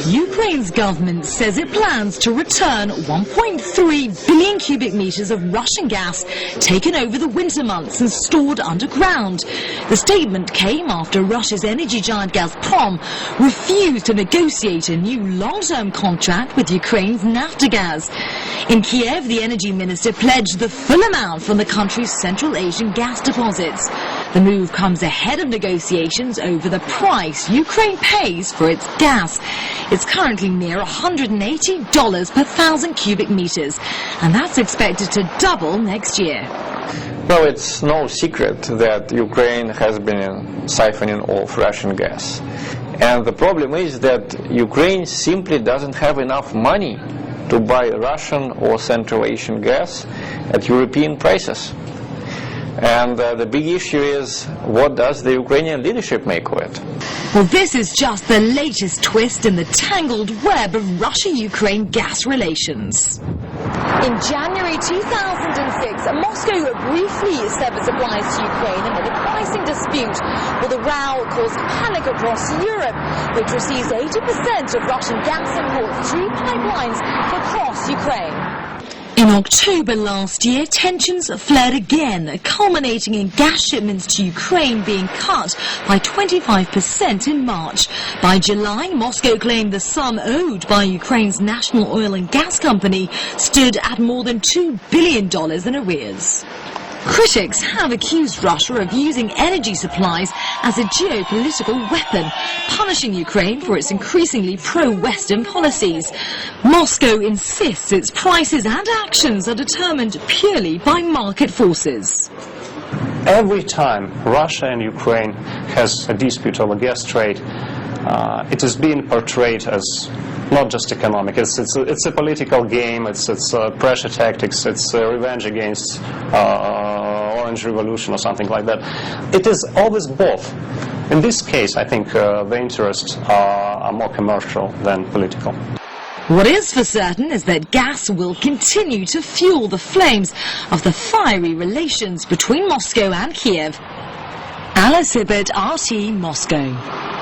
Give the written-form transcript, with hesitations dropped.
Ukraine's government says it plans to return 1.3 billion cubic meters of Russian gas taken over the winter months and stored underground. The statement came after Russia's energy giant Gazprom refused to negotiate a new long-term contract with Ukraine's Naftogaz. In Kiev, the energy minister pledged the full amount from the country's Central Asian gas deposits. The move comes ahead of negotiations over the price Ukraine pays for its gas. It's currently near $180 per 1,000 cubic meters, and that's expected to double next year. Well, it's no secret that Ukraine has been siphoning off Russian gas. And the problem is that Ukraine simply doesn't have enough money to buy Russian or Central Asian gas at European prices. And the big issue is, what does the Ukrainian leadership make of it? Well, this is just the latest twist in the tangled web of Russia-Ukraine gas relations. In January 2006, Moscow briefly severed supplies to Ukraine amid a pricing dispute. Well, the row caused panic across Europe, which receives 80% of Russian gas imports through pipelines across Ukraine. In October last year, tensions flared again, culminating in gas shipments to Ukraine being cut by 25% in March. By July, Moscow claimed the sum owed by Ukraine's national oil and gas company stood at more than $2 billion in arrears. Critics have accused Russia of using energy supplies as a geopolitical weapon, punishing Ukraine for its increasingly pro-Western policies. Moscow insists its prices and actions are determined purely by market forces. Every time Russia and Ukraine has a dispute over gas trade, it is being portrayed as not just economic. It's a political game. It's pressure tactics. It's revenge against Orange Revolution or something like that. It is always both. In this case, I think the interests are more commercial than political. What is for certain is that gas will continue to fuel the flames of the fiery relations between Moscow and Kiev. Alice Hibbert, RT Moscow.